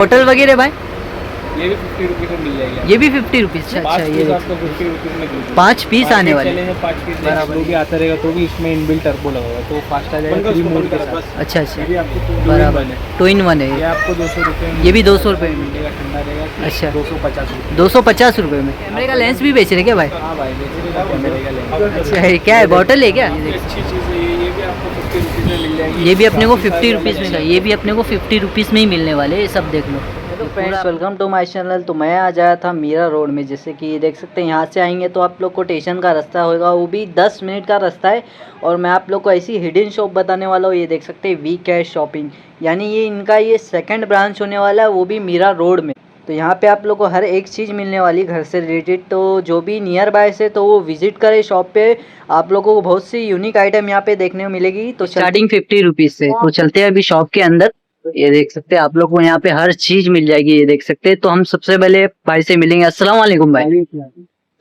Hotel वगैरह भाई ये भी 50 रुपीज़ में मिल जाएगी। ये भी 50 रुपीज़। अच्छा ये आपको 50 रुपीज़ में मिल 5 पीस आने वाले। चलेंगे 5 पीस बराबर। जो भी आता रहेगा तो भी इसमें इनबिल्ट टर्बो लगा होगा तो फास्ट आ जाएगा 3 मोड के साथ। अच्छा अच्छा ये भी आपको बराबर। 2 in 1 ये है। आपको 200 रुपये में ये भी 200 रुपये में मिलेगा, ठंडा रहेगा। अच्छा। 250 रुपये। 250 रुपये में। कैमरे का लेंस भी बेच रहे क्या भाई? हाँ भाई, बेचने का कैमरे का लेंस। अच्छा ये क्या है, बॉटल है क्या? ये अच्छी चीज़ है, ये भी आपको 50 रुपीज़ में मिल जाएगी। ये भी अपने को काफ़ी 50 सारे रुपीज़ वाले में, ये भी अपने को 50 रुपीज़ में ही मिलने वाले हैं, ये सब देख लो। Hello friends, welcome to my channel. तो मैं आज आया था मीरा रोड में, जैसे कि देख सकते हैं यहाँ से आएंगे तो आप लोग को स्टेशन का रास्ता होगा, वो भी 10 मिनट का रास्ता है। और मैं आप लोग को ऐसी हिडन शॉप बताने वाला हूँ। ये देख सकते हैं वी कैश शॉपिंग, यानी ये इनका ये सेकंड ब्रांच होने वाला है, वो भी मीरा रोड में। तो यहाँ पे आप लोग को हर एक चीज़ मिलने वाली घर से रिलेटेड। तो जो भी नियर बाय से तो वो विजिट करे शॉप पे, आप लोगों को बहुत सी यूनिक आइटम यहाँ पे देखने को मिलेगी। तो स्टार्टिंग 50 रुपीज़ से। तो चलते हैं अभी शॉप के अंदर। ये देख सकते हैं आप लोग को यहाँ पे हर चीज मिल जाएगी, ये देख सकते हैं। तो हम सबसे पहले भाई से मिलेंगे। अस्सलाम वालेकुम भाई।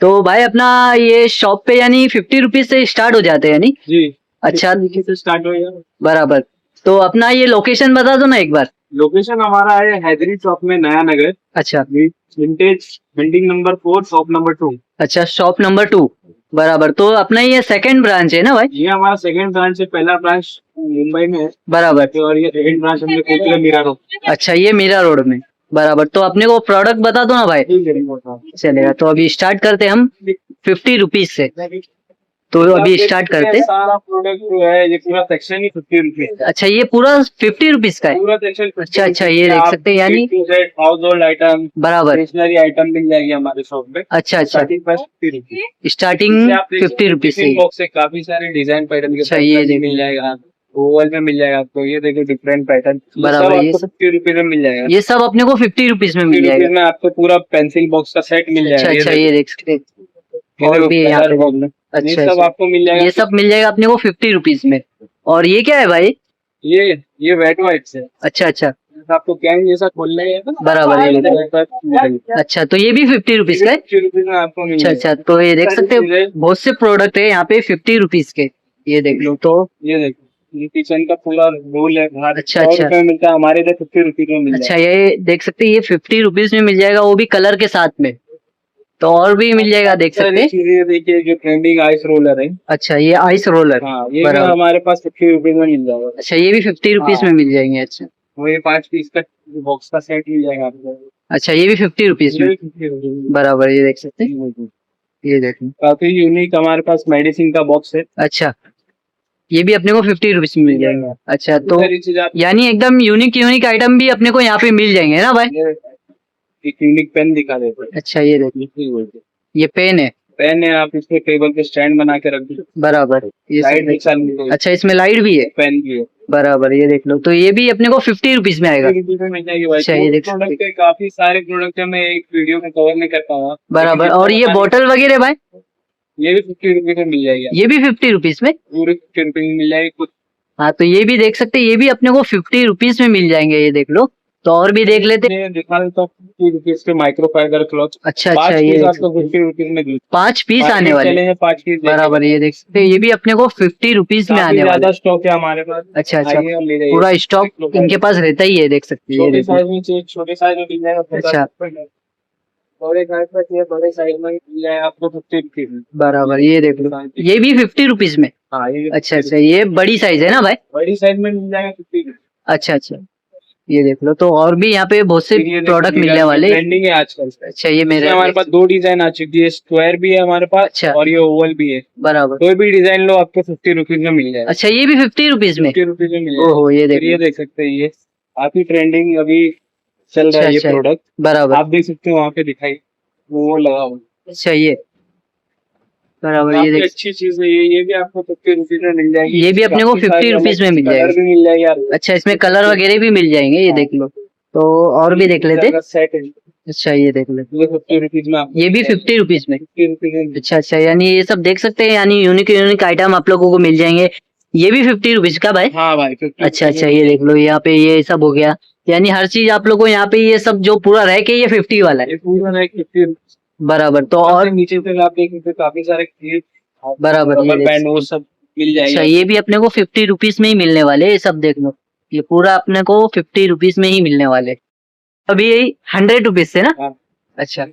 तो भाई अपना ये शॉप पे यानी 50 रुपीज़ से स्टार्ट हो जाते हैं यानी? जी अच्छा से स्टार्ट हो गया। बराबर। तो अपना ये लोकेशन बता दो ना एक बार। लोकेशन हमारा है हैदरी चौक में, नया नगर, अच्छा vintage building number 4, shop number 2। अच्छा, शॉप नंबर 2 बराबर। तो अपना ये सेकंड ब्रांच है ना भाई? ये हमारा सेकंड ब्रांच है, पहला ब्रांच मुंबई में है बराबर। और ये सेकंड ब्रांच हमने कोटला मीरा रोड। अच्छा ये मीरा रोड में, बराबर। तो अपने को प्रोडक्ट बता दो ना भाई। चलेगा। तो अभी स्टार्ट करते हम 50 रुपीज़ से। तो अभी स्टार्ट करते। सारा प्रोडक्ट जो है ये पूरा सेक्शन ही 50 रुपीज। अच्छा ये पूरा 50 रुपीज़ का है? पूरा सेक्शन अच्छा अच्छा, ये देख सकते हैं यानी हाउस होल्ड आइटम, बराबर। स्टेशनरी आइटम मिल जाएगी हमारे शॉप पे। अच्छा अच्छा, starting price 50 rupees. Starting 50 rupees से। बॉक्स से काफी सारे डिजाइन पैटर्न के अच्छा, साथ ये ये मिल जाएगा, ओवल में मिल जाएगा आपको। ये देखो डिफरेंट पैटर्न बराबर, ये आपको सब 50 रुपीज में मिल जाएगा। ये सब अपने को 50 रुपीज़ में मिल 50 रुपीज जाएगा। में आपको पूरा पेंसिल बॉक्स का सेट मिल अच्छा जाएगा। अच्छा, ये देख सकते हैं। और देखो भी है यहाँ पे। कलर अच्छा ये सब अच्छा, आपको मिल जाएगा। ये सब मिल जाएगा अपने को 50 रुपीज़ में। और ये क्या है भाई? ये वेट वाइप्स है। अच्छा अच्छा आपको कैन जैसा खोलना है बराबर, ये देखो। अच्छा। तो ये भी 50 रुपीज़ का है? 50 रुपीज में आपको मिल अच्छा जाएगा। अच्छा, तो ये देख सकते हैं बहुत से प्रोडक्ट है यहाँ पे 50 रुपीज़ के, ये देख लो। तो ये देखो, ये किचन का पूरा रोल है। बाहर अच्छा 100 अच्छा। रुपए में मिलता है, हमारे इधर 50 रुपीज में मिल अच्छा जाएगा। ये देख सकते हैं, ये 50 रुपीज़ में मिल जाएगा, वो भी कलर के साथ में। तो और भी मिल जाएगा, देख सकते सारी हैं। चीजें देखिए, जो ट्रेंडिंग आइस रोलर है। अच्छा ये आइस रोलर, हाँ, ये भी बराबर। हमारे पास 50 रुपीज में मिल जाएगा। अच्छा ये भी 50 रुपीज़ में मिल जाएंगे। अच्छा वो ये 5 पीस का बॉक्स का सेट मिल जाएगा आपको। अच्छा, ये भी 50 रुपीज़ ये में, भी 50 रुपीज में। बराबर। ये देख सकते हैं, ये देखो काफी यूनिक हमारे पास मेडिसिन का बॉक्स है। अच्छा, ये भी अपने को 50 रुपीज़ में मिल जाएंगे। अच्छा, तो सारी चीज आप यानी एकदम यूनिक यूनिक आइटम भी अपने को यहाँ पे मिल जाएंगे ना भाई? एक यूनिक पेन दिखा देते हैं। अच्छा ये देखो, ये पेन है, पेन है, आप इसके टेबल पे स्टैंड बना के रख दो। बराबर। ये लाइट भी सब- चालू है, अच्छा इसमें लाइट भी है, पेन भी है। बराबर। ये देख लो। तो ये भी अपने को 50 रुपीज़ में आएगा। 50 रुपीज में मिल जाएगी भाई। अच्छा, ये देख सकते प्रोडक्ट है, काफी सारे प्रोडक्ट है, मैं एक वीडियो में कवर नहीं कर पाऊंगा। बराबर। और ये बॉटल वगैरह भाई? ये भी 50 रुपीज में मिल जाएगी। ये भी 50 रुपीज़ में, पूरे 50 रुपीज में मिल जाएगी। कुछ हाँ। तो ये भी देख सकते हैं, ये भी अपने को 50 रुपीज़ में मिल जाएंगे, ये देख लो। तो और भी देख लेते। मैं दिखा देता हूँ 50 रुपीज के माइक्रोफाइबर क्लॉथ। अच्छा अच्छा, 5 ये पीस देख आपको 50 रुपीज में 5 पीस आने वाले, चलेंगे 5 पीस बराबर। ये देख सकते हैं, ये भी अपने को 50 रुपीज़ में आने वाले। ज्यादा स्टॉक है हमारे पास। अच्छा अच्छा, आइए और ले जाइए। पूरा स्टॉक इनके पास रहता ही है, देख सकते हैं। ये छोटे देखो। साइज में चाहिए, छोटे साइज में मिल जाएगा 50 अच्छा। रुपए में। बड़े साइज में चाहिए, बड़े साइज में मिल जाएगा आपको 50 रुपीज में। बराबर। ये देख लो, ये भी 50 रुपीज़ में। हाँ, ये अच्छा अच्छा, ये बड़ी साइज है ना भाई? बड़ी साइज में मिल जाएगा 50 रुपीज। अच्छा अच्छा, ये देख लो। तो और भी यहाँ पे बहुत से ये देखो, प्रोडक्ट मिलने वाले। ट्रेंडिंग है आजकल। अच्छा ये मेरे इसमें हमारे पास 2 डिजाइन आ चुकी है, स्क्वायर भी है हमारे पास। अच्छा। और ये ओवल भी है। बराबर। कोई भी डिजाइन लो आपको 50 रुपीज में मिल जाएगा। अच्छा ये भी 50 रुपीज़ में, 50 रुपीज में मिल जाएगा। ओहो। ये फिर ये देख देख सकते हैं, ये काफी ट्रेंडिंग अभी चल रहा है ये अच्छा, प्रोडक्ट। बराबर। आप देख सकते हो वहाँ पे दिखाई, वो लगा हुआ है। अच्छा ये बराबर। ये काफी देख, अच्छी चीज है ये भी आपको 50 रुपीज में मिल जाएगी। ये भी अपने को काफी 50 सारे रुपीज़ में अलग मिल कलर जाएगी। भी मिल जाएगी आपको। अच्छा इसमें कलर वगैरह भी मिल जाएंगे, ये देख लो। तो और भी देख लेते। सेट है, अच्छा ये देख लो, ये 50 रुपीज में आपको। ये भी 50 रुपीज़ में। 50 रुपीज में। अच्छा अच्छा, यानी ये सब देख सकते हैं, यानी यूनिक यूनिक आइटम आप लोगों को मिल जाएंगे। ये भी 50 रुपीज़ का भाई? हाँ भाई, 50 अच्छा अच्छा, ये देख लो, यहाँ पे ये सब हो गया। यानी हर चीज आप लोग को यहाँ पे ये सब जो पूरा रह के ये 50 वाला है, ये पूरा है 50। बराबर। तो और और नीचे से आप देख सकते हो काफी सारे क्लिप, बराबर, ये रबर देख बैंड, वो सब मिल अच्छा जाएगा। ये भी अपने को 50 रुपीज़ में ही मिलने वाले, ये सब देख लो। ये पूरा अपने को 50 रुपीज़ में ही मिलने वाले। अभी यही 100 रुपीज से ना? हाँ। अच्छा,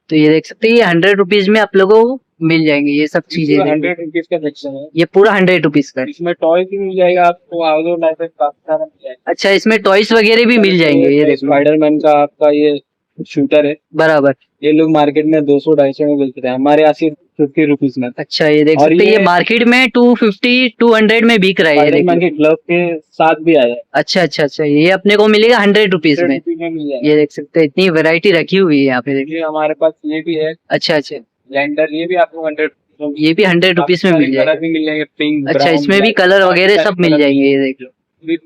तो ये देख सकते हैं, ये 100 रुपीज में आप लोगों को मिल जाएंगे ये सब चीजें। 100 रुपीज का सेक्शन है। ये पूरा 100 रुपीज का है। इसमें टॉय भी मिल जाएगा आपको, आउटडोर लाइसेंस काफी सारा मिल जाएगा। अच्छा, इसमें टॉयस वगैरह भी मिल जाएंगे, ये देख लो। स्पाइडरमैन का आपका ये शूटर है, बराबर। ये लोग मार्केट में 200-250 में बेचते हैं, हमारे यहाँ सिर्फ 50 रुपीज में। अच्छा, ये देख और सकते हैं, ये ये- मार्केट में 250-200 में बिक रहा है, ये देख स्पाइडरमैन लो। के ग्लव के साथ भी आया है, अच्छा अच्छा अच्छा, ये अपने को मिलेगा 100 रुपीज में। 100 रुपीज में मिल जाएगा। ये देख सकते हैं, इतनी वैरायटी रखी हुई है यहाँ पे, देखिए। ये हमारे पास ये भी है अच्छा अच्छा, लैंडर, ये भी आपको 100 ये भी 100 रुपीज में मिल कलर जाएगा। भी मिल जाएंगे, पिंक, अच्छा, ब्राउन, इसमें भी ब्लैक, कलर काफी वगैरह सारे सब मिल कलर जाएंगे, ये देख लो।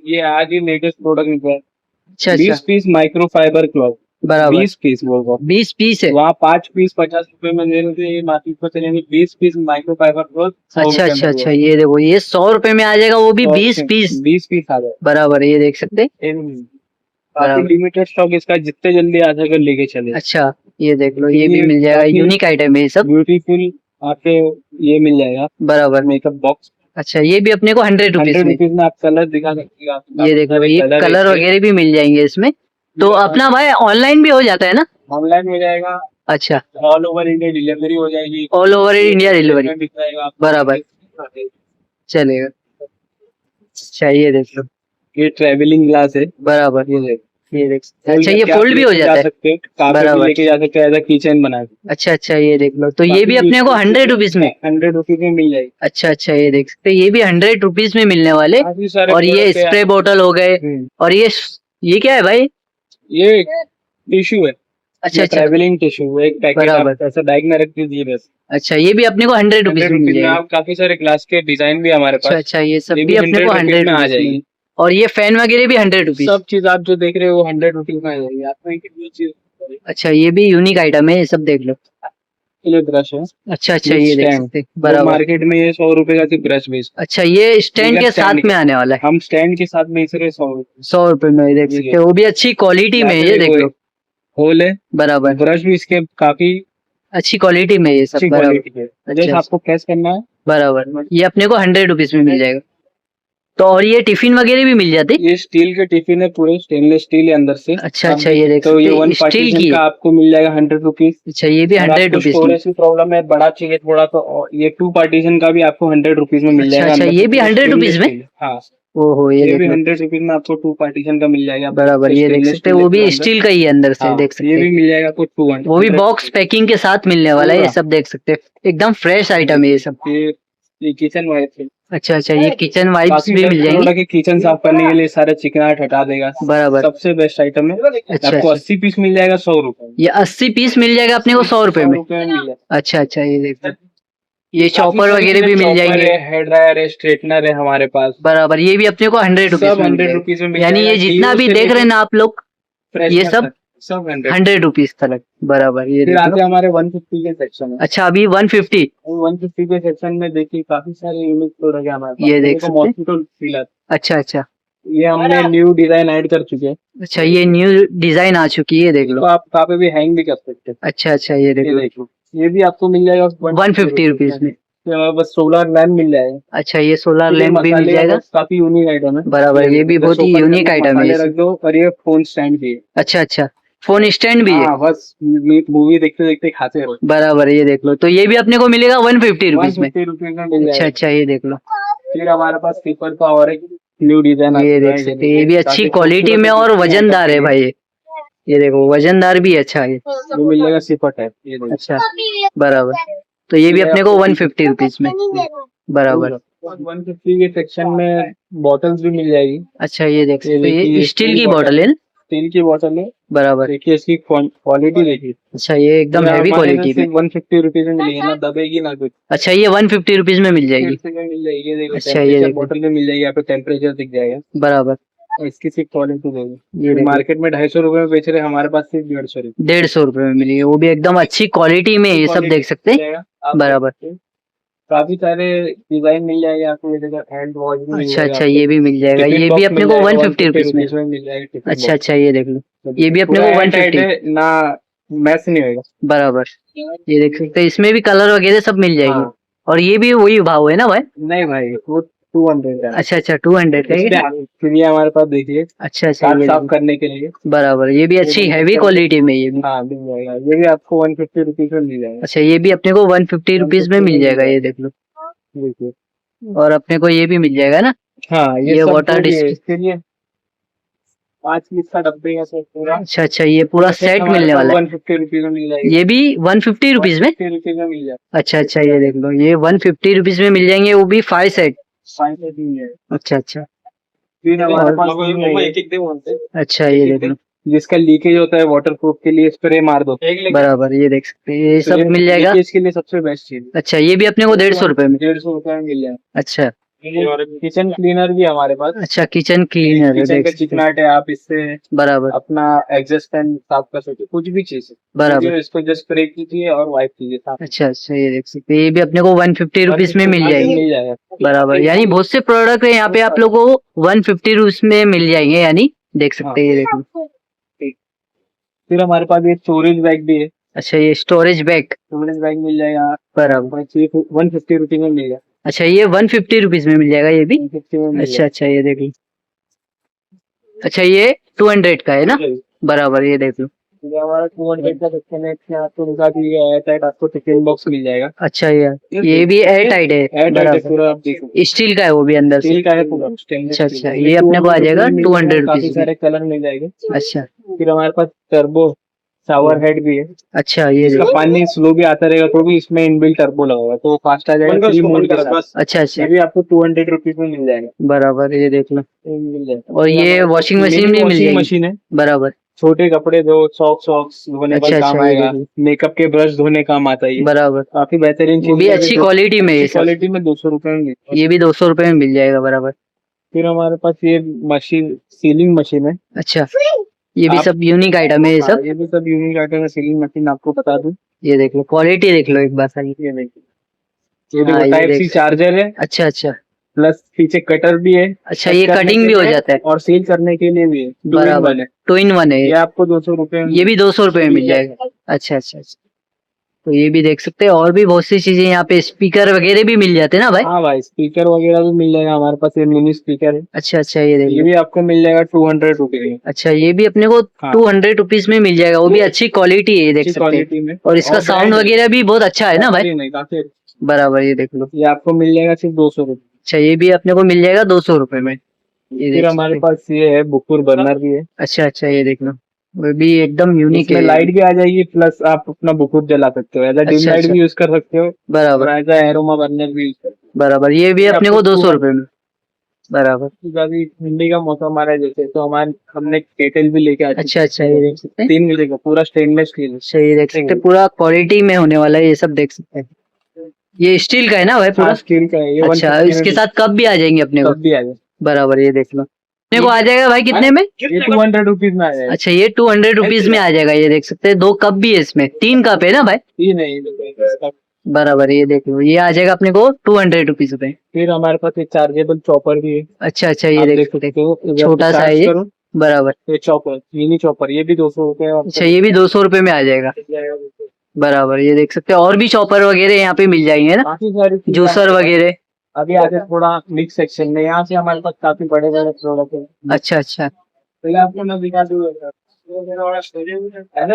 ये आज ही लेटेस्ट प्रोडक्ट निकला है। अच्छा 20 अच्छा, पीस माइक्रो फाइबर क्लॉथ, बराबर। 20 पीस वो 20 पीस है। वहाँ 5 पीस 50 रुपए में दे रहे थे, ये मार्केट पर चलेंगे 20 पीस माइक्रो फाइबर क्लॉथ। अच्छा अच्छा अच्छा, ये देखो, ये 100 रुपए में आ जाएगा, वो भी 20 पीस। 20 पीस आ जाए। बराबर, ये देख सकते हैं। काफी बराबर। लिमिटेड स्टॉक इसका, जितने जल्दी आ सके लेके चले। अच्छा, ये देख लो, ये ये भी मिल जाएगा, काफी- यूनिक आइटम है ये सब। ब्यूटीफुल आपके ये मिल जाएगा बराबर। मेकअप बॉक्स, अच्छा, ये भी अपने को 100 रुपीज 100 में। रुपीज में आप कलर दिखा सकते हैं। ये देख लो, ये कलर वगैरह भी मिल जाएंगे इसमें। तो अपना भाई ऑनलाइन भी हो जाता है ना? ऑनलाइन हो जाएगा, अच्छा, ऑल ओवर इंडिया डिलीवरी हो जाएगी, ऑल ओवर इंडिया डिलीवरी, दिख जाएगा आपको। बराबर। चलेगा। अच्छा, ये देख लो, ये ट्रेवलिंग ग्लास है, बराबर। ये देख। ये देख सकते हैं। अच्छा, ये फोल्ड भी हो जाता है। सकते हैं, काफी बराबर। भी लेके जा सकते हैं, एज किचन बना के। अच्छा अच्छा, ये देख लो, तो ये भी अपने को 100 रुपीज में। 100 रुपीज में मिल जाएगी। अच्छा अच्छा, ये देख सकते हैं, ये भी 100 रुपीज में मिलने वाले। काफी सारे और ये product है। स्प्रे बोतल हो गए, और ये क्या है भाई? ये टिश्यू है, अच्छा अच्छा ट्रेवलिंग टिश्यू, एक पैकेट बराबर। आप ऐसा बैग में रख दीजिए बस। अच्छा, ये भी अपने को 100 रुपीज 100 में मिल रुपीज में जाएगा। आप काफी सारे ग्लास के डिजाइन भी हमारे अच्छा पास, अच्छा, ये सब ये भी भी अपने को 100 100 में आ रुपीज जाएगी। में। और ये फैन वगैरह भी 100 रुपीज। सब चीज आप जो देख रहे हो 100 रुपीज में आ जाएगी आपको। ये चीज अच्छा, ये भी यूनिक आइटम है, ये सब देख लो। ये ब्रश है, अच्छा अच्छा, ये देख stand। सकते हैं, वो बराबर। मार्केट में ये 100 रुपए का सिर्फ ब्रश बेच, अच्छा, ये स्टैंड ये के stand साथ में आने वाला है। हम स्टैंड के साथ बेच रहे 100 रुपए। 100 रुपए में, देख ये सकते हैं, वो भी अच्छी क्वालिटी में, ये देख लो। होल है, बराबर, ब्रश भी इसके काफी अच्छी क्वालिटी में ये सब। अच्छी बराबर क्वालिटी है। जैसे अच्छा। आपको कैश करना है, बराबर, ये अपने को 100 रुपीज में मिल जाएगा। तो और ये टिफिन वगैरह भी मिल जाते? ये स्टील के टिफिन है, पूरे स्टेनलेस स्टील है अंदर से। अच्छा अच्छा, ये देख तो ये सकते हैं, 1 स्टील पार्टीशन की का है। आपको मिल जाएगा 100 रुपीज। अच्छा, ये भी 100 रुपीज में। स्टोरेज की प्रॉब्लम है, बड़ा चाहिए थोड़ा, तो ये 2 पार्टीशन का भी आपको 100 रुपीज में मिल अच्छा जाएगा। अच्छा, अंदर ये से भी पूरा 100 रुपीज stainless में? steel। हाँ, ओहो, ये ये देख भी लो। 100 रुपीज में आपको 2 पार्टीशन का मिल जाएगा। बराबर, ये देख Stainless सकते हैं, वो steel भी के अंदर। स्टील का ही है अंदर से, हाँ, देख सकते ये भी हैं। मिल जाएगा आपको 200। वो भी बॉक्स पैकिंग के साथ मिलने वाला है, ये सब देख सकते हैं, एकदम फ्रेश आइटम है ये सब। ये किचन वाइप है, अच्छा अच्छा, ये किचन वाइप्स भी मिल जाएंगे। किचन साफ करने के लिए सारे चिकनाहट हटा देगा। बराबर। सबसे बेस्ट आइटम है। अच्छा, आपको 80 पीस मिल जाएगा 100 रुपए। ये 80 पीस मिल जाएगा अपने को 100 रुपए में। मिल जाएगा। अच्छा अच्छा, ये देख सकते हैं। ये चॉपर वगैरह भी मिल जाएंगे। हेयर ड्रायर है, स्ट्रेटनर है हमारे पास। बराबर, ये भी अपने को 100 रुपीज सब में 100 रुपीज में मिल यानी ये जाएगा। जितना भी से देख रहे हैं ना आप लोग, ये सब सब 100। 100 रुपीज तक। बराबर, ये फिर देख आते लो। हमारे 150 के सेक्शन है। अच्छा, अभी 150। 150 के सेक्शन में देखिए काफी सारे यूनिक प्रोडक्ट है हमारे पास। ये देख सकते हैं। मॉस्किटो सीलर, अच्छा अच्छा ये हमने न्यू डिजाइन ऐड कर चुके हैं। अच्छा, ये न्यू डिजाइन आ चुकी है, ये देख इसको लो। आप कहाँ पे भी हैंग भी कर सकते हैं। अच्छा अच्छा, ये देख ये लो, देखो, ये भी आपको मिल जाएगा 150 रुपीज में। फिर हमारे पास सोलर लैम्प मिल जाएगा। अच्छा, ये सोलर ये लैंप भी मिल मसाले जाएगा। और काफी यूनिक आइटम है। बराबर, ये भी बहुत ही ऊपर यूनिक में आइटम है मसाले ये रख दो, और ये फोन स्टैंड भी है। अच्छा अच्छा, फोन स्टैंड भी है। हाँ, बस मूवी देखते देखते खाते रहो। बराबर, ये देख लो, तो ये भी अपने को मिलेगा 150 रुपीज में। 150 रुपीज में मिल अच्छा जाएगा। अच्छा, ये देख लो, फिर हमारे पास स्लीपर का और एक न्यू डिजाइन ये देख सकते हैं, ये भी अच्छी क्वालिटी में और वजनदार है भाई। ये देखो, वजनदार भी अच्छा है। वो मिल जाएगा स्लीपर टाइप। ये देखो। अच्छा, बराबर, तो ये भी अपने को 150 रुपीज में। बराबर। 150 के सेक्शन में बॉटल्स भी मिल जाएगी। अच्छा, ये देख सकते हैं, देखिए, ये स्टील की बॉटल है ना? स्टील की बॉटल है। बराबर। देखिए इसकी क्वालिटी देखिए। अच्छा, ये एकदम हैवी क्वालिटी में। 150 रुपीज में मिलेगी, ना दबेगी ना कुछ। अच्छा, ये 150 रुपीज में मिल जाएगी। मिल जाएगी। ये देखो, अच्छा, ये देखो। बॉटल में मिल जाएगी, यहाँ पे टेम्परेचर दिख जाएगा। बराबर, और इसकी सिर्फ क्वालिटी देगी। ये देखो, मार्केट में 250 रुपए में बेच रहे हैं, हमारे पास सिर्फ 150 रुपए। 150 रुपए में मिलेगी, वो भी एकदम अच्छी क्वालिटी में, ये सब देख सकते हैं। बराबर। काफी सारे डिजाइन मिल जाएंगे आपको। ये देखो, हैंड वॉश भी मिल अच्छा जाएगा अच्छा, आपको। ये भी मिल जाएगा, टिफिन ये बॉक्स भी अपने मिल को जाएगा, 150 रुपीज में। मिल जाएगा टिफिन अच्छा बॉक्स। अच्छा, ये देख लो, ये भी अपने को पूरा 150। airtight है, ना मैस नहीं होगा। बराबर, ये देख सकते हैं, इसमें भी कलर वगैरह सब मिल जाएगी। हाँ। और ये भी वही भाव है ना भाई? नहीं भाई, वो 200 का। अच्छा अच्छा 200 का है क्या? फिर ये हमारे पास देखिए अच्छा अच्छा कार ये साफ करने के लिए। बराबर, ये भी अच्छी हैवी क्वालिटी में ये भी। हाँ मिल जाएगा, ये भी आपको 150 रुपीज में मिल जाएगा। अच्छा ये भी अपने को 150 रुपीज में मिल जाएगा, ये देख लो। देखिए और अपने को ये भी मिल जाएगा ना, हाँ ये सब वाटर जो भी है, डिस्प्ले। इसके लिए 5 पीस का डब्बे है सर पूरा। अच्छा अच्छा ये पूरा सेट मिलने वाला है। 150 रुपीज में मिल जाएगा। ये भी 150 रुपीज में? 150 रुपीज में मिल जाएगा। अच्छा अच्छा ये देख लो, ये 150 रुपीज में मिल जाएंगे, वो भी 5 सेट। 5 सेट मिल जाएगा। अच्छा अच्छा। फिर हमारे पास एक एक दे अच्छा ये देख लो, जिसका लीकेज होता है वाटर प्रूफ के लिए स्प्रे मार दो। बराबर ये देख सकते हैं, ये तो सब मिल जाएगा। लीकेज के लिए सबसे बेस्ट चीज। अच्छा ये भी अपने को 150 रुपए में? 150 रुपए में मिल जाएगा। अच्छा किचन क्लीनर भी है हमारे पास। अच्छा किचन क्लीनर है, किचन देख का सकते हैं। चिकनाट है, आप इससे बराबर अपना एग्जॉस्ट फैन साफ कर सकते हो, कुछ भी चीज है। बराबर। तो इसको जस्ट स्प्रे कीजिए और वाइप कीजिए साफ। अच्छा अच्छा ये देख सकते हैं, ये भी अपने को 150 रुपीज में मिल जाएंगे। मिल जाएगा बराबर, यानी बहुत से प्रोडक्ट है यहाँ पे आप लोगों को 150 रुपीज में मिल जाएंगे, यानी देख सकते हैं, ये देख लो। फिर हमारे पास ये स्टोरेज बैग भी है। अच्छा ये स्टोरेज बैग। स्टोरेज बैग मिल जाएगा बराबर। 150 रुपीज में मिलेगा। अच्छा ये 150 रुपीज में मिल जाएगा ये भी। 150 में मिल अच्छा अच्छा ये देख लो। अच्छा ये 200 का है ना? बराबर ये देख लो। ये हमारा 200 का सेक्शन है, इसमें आपको उनका भी एयर टाइट आपको टिफिन बॉक्स मिल जाएगा। अच्छा ये भी एयर टाइट है? एयर टाइट है बराबर, पूरा, आप देख सकते स्टील का है वो भी अंदर से? स्टील का है पूरा। अच्छा अच्छा ये अपने को आ जाएगा 200 काफी रुपीज में। सारे कलर मिल जाएंगे। अच्छा फिर हमारे पास टर्बो शावर हेड भी है। अच्छा ये इसका पानी स्लो भी आता रहेगा तो भी इसमें इनबिल्ट टर्बो लगा हुआ है, तो वो फास्ट आ जाएगा 3 मोड के साथ। अच्छा अच्छा ये भी आपको 200 रुपीज में मिल जाएगा। बराबर ये देख लो। ये मिल जाएगा। और ये वॉशिंग मशीन भी मिल वॉशिंग जाएगी? मशीन है, बराबर छोटे कपड़े धो सॉक्स धोने अच्छा, पर काम अच्छा, ये आएगा। देखो। मेकअप के ब्रश धोने काम आता है ये। बराबर, काफी बेहतरीन चीज वो भी है। अच्छी क्वालिटी में, ये सब क्वालिटी में 200 रुपए में मिलता है। ये भी 200 रुपए में मिल जाएगा। बराबर। फिर हमारे पास ये मशीन सीलिंग मशीन है। अच्छा ये भी आप- सब यूनिक आइटम है ये हाँ, सब। ये भी सब यूनिक आइटम है। सीलिंग मशीन आपको बता दूं, ये देख लो, क्वालिटी देख लो एक बार सारी। ये देखिए, ये हाँ, देखो ये टाइप देख सी सकते। चार्जर है, अच्छा अच्छा प्लस पीछे कटर भी है। अच्छा ये कटिंग भी हो जाता है? और सील करने के लिए भी है। बराबर, 2 in 1 है ये आपको 200 रुपए में। ये भी 200 रुपए में मिल जाएगा। अच्छा अच्छा अच्छा, तो ये भी देख सकते हैं। और भी बहुत सी चीजें यहाँ पे, स्पीकर वगैरह भी मिल जाते हैं ना भाई? हाँ भाई, स्पीकर वगैरह भी मिल जाएगा हमारे पास। ये मिनी स्पीकर है। अच्छा अच्छा ये देख ये लो। भी आपको मिल जाएगा 200 रुपए में। अच्छा ये भी अपने को हाँ। 200 रुपीज में मिल जाएगा, वो भी अच्छी क्वालिटी है, ये देख अच्छी सकते हैं। क्वालिटी में। और इसका साउंड वगैरह भी बहुत अच्छा है ना भाई? नहीं, काफी अच्छा। बराबर ये देख लो। ये आपको मिल जाएगा सिर्फ 200 रुपए। अच्छा ये भी अपने को मिल जाएगा 200 रुपए में, ये फिर देख हमारे सकते हैं। पास ये है बुकुर बर्नर भी है। अच्छा अच्छा ये देख लो, वो भी एकदम यूनिक इसमें है। लाइट भी आ जाएगी, प्लस आप अपना बुकुर जला सकते हो। एज डिम अच्छा, लाइट अच्छा। भी यूज कर सकते हो बराबर और एज एरोमा बर्नर भी यूज कर सकते बराबर, ये भी ये अपने को आपको 200 रुपए में। बराबर। हो। अभी ठंडी का मौसम आ रहा है जैसे, तो हमने केटल भी लेके आए। अच्छा अच्छा ये देख सकते हैं। 3 लीटर का पूरा स्टेनलेस स्टील। अच्छा ये देख सकते हैं, पूरा क्वालिटी में होने वाला है, ये सब देख सकते हैं। ये स्टील का है ना भाई पूरा? स्टील का है ये। अच्छा 150 इसके साथ कप भी आ जाएंगे अपने को? कप भी आ जाए। बराबर ये देख लो, अपने को आ जाएगा भाई कितने में? ये 200 रुपीज में आ जाएगा। अच्छा ये 200 रुपीज में आ जाएगा, ये देख सकते हैं। 2 कप भी है इसमें, 3 कप है ना भाई? ये नहीं। बराबर ये देख लो, ये आ जाएगा अपने को 200 रुपीज में। फिर हमारे पास एक चार्जेबल चॉपर भी है। अच्छा अच्छा ये आप देख देख सकते सकते हो, हैं, छोटा सा है ये। करो बराबर। ये चॉपर, मिनी चॉपर, ये भी 200 रुपए। अच्छा ये भी 200 रुपए में आ जाएगा। बराबर ये देख सकते हैं। और भी चॉपर वगैरह यहाँ पे मिल जाएंगे ना, काफी सारी चीजें जूसर वगैरह? अभी आते थोड़ा मिक्स सेक्शन में। यहाँ से हमारे पास काफी बड़े बड़े प्रोडक्ट है। अच्छा अच्छा पहले आपको मैं दिखा दूँ,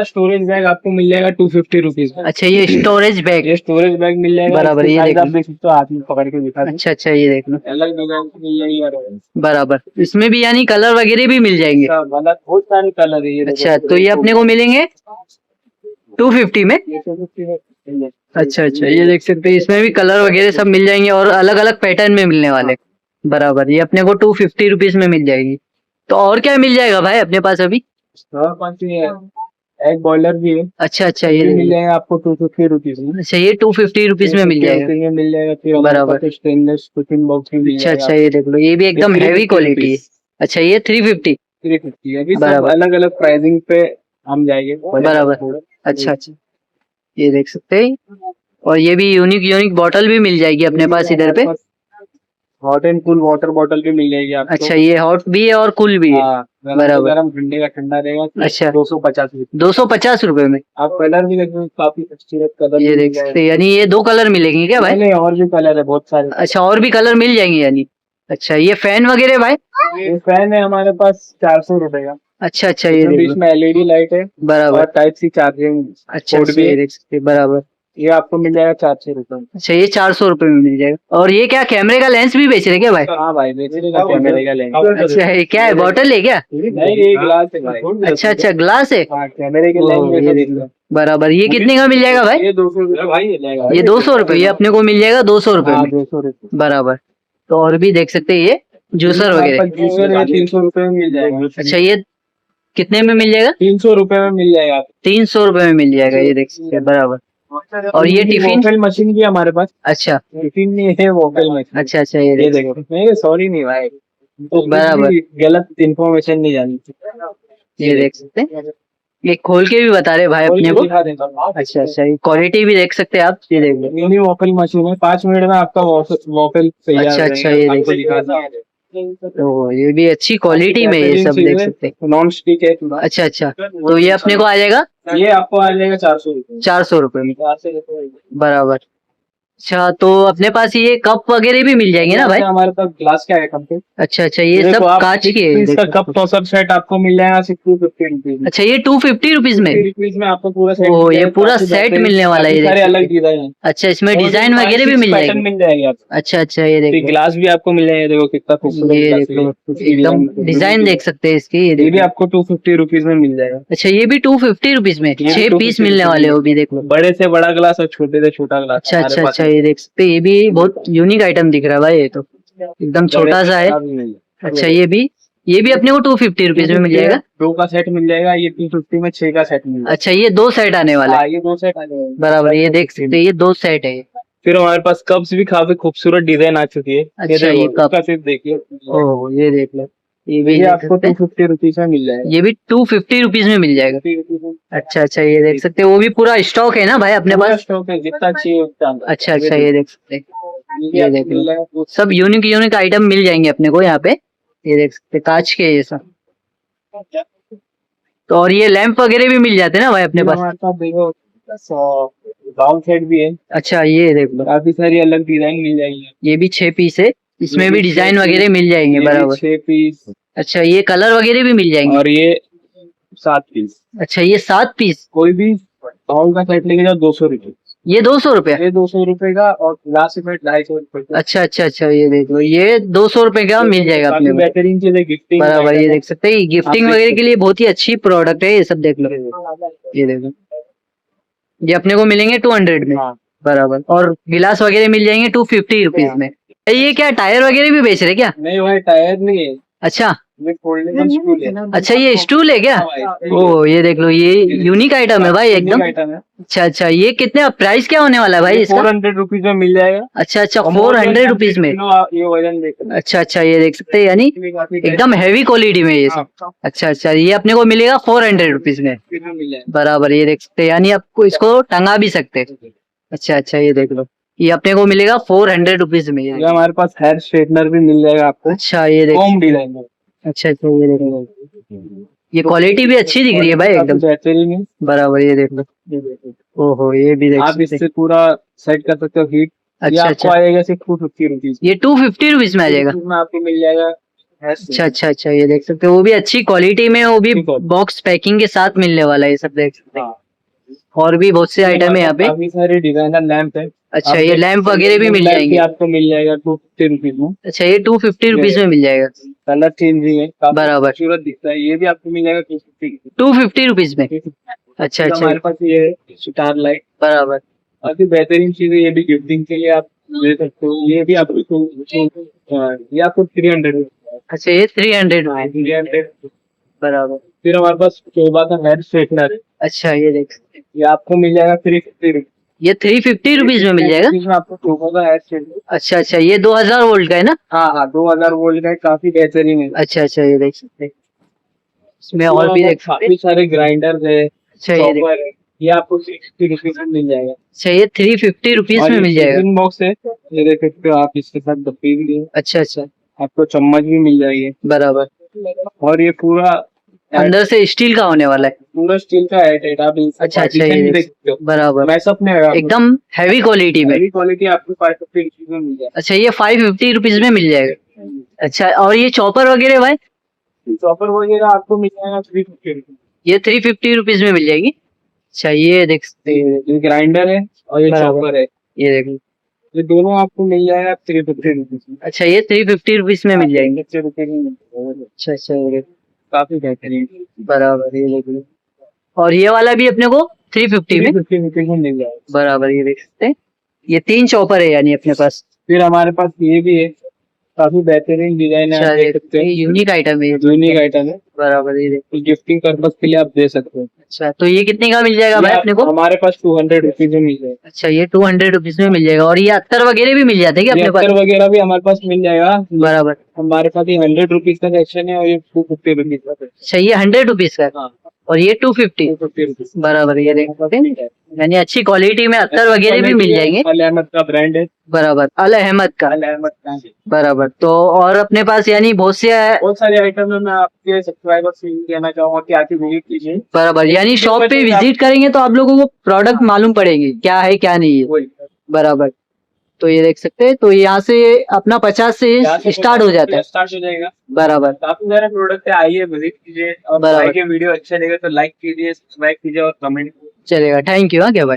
स्टोरेज बैग आपको मिल जाएगा 250 रुपीज में। अच्छा ये स्टोरेज बैग? ये स्टोरेज बैग मिल जाएगा। बराबर, इसकी ये size देखो। आप देख सकते हो, हाथ में पकड़ के दिखा दूँ। अच्छा अच्छा ये देख लो। अलग डिजाइन मिल जाएगी। बराबर, इसमें भी यानी कलर वगैरह भी मिल जाएंगे? मतलब बहुत सारे कलर है ये। अच्छा तो ये अपने को मिलेंगे 250 में? अच्छा अच्छा ये देख सकते हैं, इसमें भी कलर वगैरह सब मिल जाएंगे और अलग अलग पैटर्न में मिलने वाले। बराबर, ये अपने को 250 रुपीज में मिल जाएगी। तो और क्या मिल जाएगा भाई अपने पास अभी? और कौन सी है? एग बॉयलर भी है। अच्छा अच्छा ये ये मिल जाएगा आपको 250 रुपीज में। अच्छा ये 250 रुपीज में मिल जाएगा। मिल जाएगा। फिर बराबर। स्टेनलेस टिफिन बॉक्स भी मिल अच्छा जाएगा। अच्छा ये देख लो, ये भी एकदम 350 हैवी क्वालिटी है। अच्छा ये 350? 350 अभी सब बराबर। अलग अलग प्राइसिंग पे हम जाएंगे। बराबर। अच्छा अच्छा ये देख सकते हैं। और ये भी यूनिक यूनिक बॉटल भी मिल जाएगी अपने पास इधर पे। Hot and cool water bottle भी मिल जाएगी आपको। अच्छा ये हॉट भी है और कूल भी है? हाँ, बराबर। गरम ठंडे का ठंडा रहेगा। अच्छा। 250 रुपए। 250 रुपए में? आप कलर भी देखो, काफी खूबसूरत कलर ये भी देख मिल जाएगा। सकते हैं, यानी ये 2 कलर मिलेंगे क्या भाई? नहीं, और भी कलर है बहुत सारे। अच्छा और भी कलर मिल जाएंगे यानी? अच्छा ये फैन वगैरह भाई? ये फैन है हमारे पास 400 रुपए का। अच्छा अच्छा ये इसमें देख बीच लो। में एलईडी लाइट है बराबर। और टाइप सी चार्जिंग अच्छा पोर्ट अच्छा भी ये है। देख सकते हैं, बराबर। ये आपको मिल जाएगा 400 रुपए में। अच्छा ये 400 रुपए में मिल जाएगा। और ये क्या कैमरे का लेंस भी बेच रहे क्या भाई? हाँ भाई बेचने का कैमरे का लेंस। अच्छा ये क्या है, बॉटल है क्या? नहीं ये ग्लास है भाई। अच्छा अच्छा ग्लास है। हाँ कैमरे के ओ, लेंस ये देख लो। बराबर, ये कितने का मिल जाएगा भाई? ये 200 रुपए भाई ये 200 रुपए, ये अपने को मिल जाएगा 200 रुपए हाँ में। 200 रुपए। बराबर। तो और भी देख सकते हैं ये जूसर वगैरह। जूसर है 300 रुपए में मिल जाएगा। अच्छा ये कितने में मिल जाएगा? 300 रुपए में मिल जाएगा आपको। 300 रुपए में मिल जाएगा, ये देख सकते हैं, बराबर। और ये टिफिन? वॉफल मशीन भी है हमारे पास। अच्छा टिफिन नहीं है वॉफल मशीन। अच्छा अच्छा ये ये देख देखो नहीं सॉरी नहीं भाई तो बराबर। गलत इन्फॉर्मेशन नहीं जानी। ये देख सकते हैं, ये खोल के भी बता रहे भाई अपने को। दिखा देता हूँ। अच्छा अच्छा ये क्वालिटी भी देख सकते हैं आप, ये देख लो। मिनी वॉफल मशीन है 5 मिनट में आपका वॉफल तैयार अच्छा, हो अच्छा, जाएगा। ये आपको देख दिखा दिया। तो ये भी अच्छी क्वालिटी में ये सब देख सकते हैं। नॉन स्टिक है पूरा। अच्छा अच्छा तो ये अपने को आ जाएगा ये आपको आ जाएगा 400 रुपए। 400 रुपए में, 400 रुपए। बराबर। अच्छा तो अपने पास ये कप वगैरह भी मिल जाएंगे ना भाई? हमारे पास ग्लास का है कंपनी। अच्छा अच्छा ये सब कांच के है, इसका देख कप सकते टॉसअप सेट आपको मिल जाएगा 250 रुपीज हैं। में। अच्छा ये 250 रुपीज में? 50 रुपीज में आपको पूरा सेट ओ, मिल ये जाएगा। पूरा काफी सेट बेहतरीन, मिलने वाला है, काफी ये सारे देख अलग सकते हैं। डिजाइन है। अच्छा इसमें और डिजाइन भी वगैरह भी 5-6 मिल पैटर्न जाएंगे? मिल जाएंगे आपको। अच्छा अच्छा ये तो देख लो। ग्लास भी आपको मिल जाएगा देखो कितना खूबसूरत ये ग्लास देख लो, है। एकदम डिजाइन देख सकते हैं इसकी, ये ये देख भी लो। आपको 250 रुपीज में मिल जाएगा। अच्छा ये भी 250 रुपीज में, ये भी 6 पीस 250 मिलने वाले हो भी, देख लो। बड़े से बड़ा ग्लास और छोटे से छोटा ग्लास अच्छा हमारे अच्छा पास अच्छा ये देख सकते हैं, ये भी बहुत यूनिक आइटम दिख रहा है भाई, ये तो एकदम छोटा सा है। अच्छा ये भी अपने को 250 रुपीज में मिल जाएगा। 2 का सेट मिल जाएगा। ये 250 में 6 का सेट मिल जाएगा। अच्छा ये 2 सेट आने वाला है, ये 2 सेट आ जाएगा। बराबर। ये देख सकते हैं, ये 2 सेट है। फिर हमारे पास कप्स भी काफी खूबसूरत डिजाइन आ चुकी है। अच्छा, ये देखो, कप। इसका सिर्फ देखिए। ओह ये देख लो, ये भी ये देख आपको सकते हैं। 250 रुपीज में मिल जाएगा। ये भी 250 रुपीज में मिल जाएगा। अच्छा अच्छा ये देख सकते हैं, वो भी पूरा स्टॉक है ना भाई अपने पूरा पास? स्टॉक है जितना चाहिए उतना। अच्छा अच्छा ये देख सकते हैं, ये देख लो, लो सब यूनिक यूनिक आइटम मिल जाएंगे अपने को यहाँ पे। ये देख सकते हैं, कांच के ये सब। तो और ये लैंप वगैरह भी मिल जाते हैं ना भाई अपने पास? हमारे पास देखो राउंड सेट भी है। अच्छा ये देख लो, काफी सारी अलग डिजाइन मिल जाएगी। ये भी 6 पीस है, इसमें ये भी भी डिजाइन 6 वगैरह मिल जाएंगे, बराबर। 6 पीस अच्छा ये कलर वगैरह भी मिल जाएंगे? और ये 7 पीस। अच्छा ये 7 पीस, कोई भी बाउल का सेट लेके जाओ 200 रुपए। ये 200 रुपया? ये 200 रुपए का और ग्लास सेट 250 रुपए का। अच्छा अच्छा अच्छा ये देख लो, ये 200 रुपए का मिल जाएगा अपने काफी को। बेहतरीन चीज है गिफ्टिंग। बराबर, ये देख सकते हैं, गिफ्टिंग देख वगैरह सकते के लिए बहुत ही अच्छी प्रोडक्ट है ये सब, देख लो। ये देखो, ये अपने को मिलेंगे 200 में, हाँ। बराबर। और गिलास वगैरह मिल जाएंगे 250 रुपीज में। ये क्या टायर वगैरह भी बेच रहे क्या? नहीं भाई टायर नहीं है। अच्छा ये फोल्डेबल स्टूल है। अच्छा ये स्टूल है क्या? हाँ भाई। ओ ये देख लो, ये यूनिक आइटम है भाई एकदम। आइटम है। अच्छा अच्छा ये कितने प्राइस क्या होने वाला है भाई इसका? 400 रुपीज में मिल जाएगा। अच्छा अच्छा 400 रुपीज में। ये वजन देखो। अच्छा अच्छा ये देख सकते हैं, यानी एकदम हैवी क्वालिटी में ये सब। अच्छा अच्छा ये अपने को मिलेगा 400 रुपीज में, मिल जाएगा। बराबर। ये देख सकते हैं, यानी आपको इसको टंगा भी सकते हैं। अच्छा अच्छा ये देख लो, ये अपने को मिलेगा 400 रुपीज में। ये हमारे पास हेयर स्ट्रेटनर भी मिल जाएगा आपको। अच्छा ये देख, होम डिजाइन में। अच्छा अच्छा ये देख लो, ये क्वालिटी भी अच्छी दिख रही है भाई एकदम, बेहतरीन है। बराबर। ये देख लो, ओहो ये भी देख आप सकते हैं। इससे पूरा सेट कर सकते हो हीट। ये अच्छा आपको अच्छा आएगा सिर्फ 250 रुपीज। ये 250 रुपीज में आ जाएगा? इसमें आपको मिल जाएगा hair अच्छा अच्छा अच्छा ये देख सकते हो, वो भी अच्छी क्वालिटी में, वो भी ठीक है। बॉक्स पैकिंग के साथ मिलने वाला है, ये सब देख सकते हैं। हाँ। और भी बहुत से आइटम है यहाँ पे। काफी सारे डिजाइनर लैंप है। अच्छा आप ये देख लैंप सकते हो, वगैरह भी मिल लैंप जाएंगे? आपको मिल जाएगा 250 रुपीज में। अच्छा ये 250 रुपीज में मिल जाएगा, कलर चेंजिंग है। काफी बराबर। खूबसूरत दिखता है। ये भी आपको मिल जाएगा 250। 250 रुपीज में? अच्छा अच्छा हमारे पास ये है स्टार लाइट। बराबर। काफी बेहतरीन चीज है। ये भी गिफ्टिंग के लिए आप ले सकते हो। ये भी आपको ये आपको 300। अच्छा ये 300 में, 300। बराबर। फिर हमारे पास शोभा का हेयर स्ट्रेटनर है। अच्छा ये देख सकते हैं, ये आपको मिल जाएगा 350। ये 350 रुपीज में मिल जाएगा? इसमें आपको शोभा का हेयर स्ट्रेटनर। अच्छा अच्छा ये 2000 वोल्ट का है ना? हाँ हाँ 2000 वोल्ट का है, काफी बेहतरीन है। अच्छा अच्छा ये देख सकते हैं, इसमें और भी देख सकते हैं। काफी सारे ग्राइंडर है। अच्छा ये देख, चॉपर है। ये आपको 60 रुपीज में मिल जाएगा। अच्छा ये 350 रुपीज में मिल जाएगा? बॉक्स है, ये देख सकते हो आप। इसके साथ डब्बी भी है। अच्छा अच्छा आपको चम्मच भी मिल जाएगी। बराबर। और ये पूरा अंदर से स्टील का होने वाला है? पूरा स्टील का है। आप इसका अच्छा अच्छा partition ये भी देख, देख सकते हो। बराबर, मैं सपने एकदम हैवी क्वालिटी में। क्वालिटी आपको 550 रुपीज में मिल जाएगा। अच्छा ये 550 रुपीज में मिल जाएगा, अच्छा, और ये चॉपर वगैरह भाई? चॉपर वगैरह आपको मिल जाएगा 350 ये 350 रुपीज में मिल जाएगी। अच्छा, ये देख सकते हैं, ये ग्राइंडर है और ये बराबर। चॉपर है, ये देखो। ये दोनों आपको मिल जाएगा 350 अच्छा, ये 350 रुपीज में मिल जाएंगे। 50 रुपए की मिल जाएगा। अच्छा अच्छा, ये देखो, काफी बेहतरीन बराबर, ये देख लो। और ये वाला भी अपने को 350 में 350 रुपए की मिल जाएगा। बराबर, ये देख सकते हैं। ये 3 चॉपर है यानी अपने पास। फिर हमारे पास ये भी है, काफी बेहतरीन डिजाइन है, अच्छा, आप देख सकते ये हैं। यूनिक आइटम है ये। यूनिक आइटम है, बराबर, ये देखो। गिफ्टिंग पर्पज के लिए आप दे सकते हो। अच्छा, तो ये कितने का मिल जाएगा भाई अपने को? हमारे पास 200 रुपीज में मिल जाएगा। अच्छा, ये 200 रुपीज में मिल जाएगा। और ये अत्तर वगैरह भी मिल जाते हैं क्या ये अपने पास? अत्तर वगैरह भी हमारे पास मिल जाएगा। बराबर। हमारे पास ये 100 रुपीज का सेक्शन है और ये 250 रुपीज का section अच्छा, ये 100 रुपीज का है है। हाँ, और ये 250। 250 रुपीज। बराबर, ये देख सकते हैं। यानी अच्छी क्वालिटी में अत्तर वगैरह भी मिल जाएंगे। अल अहमद का ब्रांड है। बराबर, अल अहमद का। अल अहमद का है। बराबर। तो और अपने पास यानी बहुत से बहुत सारे आइटम है, मैं आपके सब्सक्राइबर्स से यही कहना चाहूंगा कि आके विजिट कीजिए। बराबर, यानी शॉप पे विजिट करेंगे तो आप लोगों को प्रोडक्ट मालूम पड़ेंगे क्या है क्या नहीं है। वही बराबर। तो ये देख सकते हैं, तो यहाँ से अपना 50 से स्टार्ट हो जाता है। स्टार्ट हो जाएगा। बराबर। काफी सारे प्रोडक्ट है, आइए विजिट कीजिए और बराबर। भाई के वीडियो अच्छे लगे तो लाइक कीजिए, सब्सक्राइब कीजिए और कमेंट चलेगा, थैंक यू। हाँ, क्या भाई।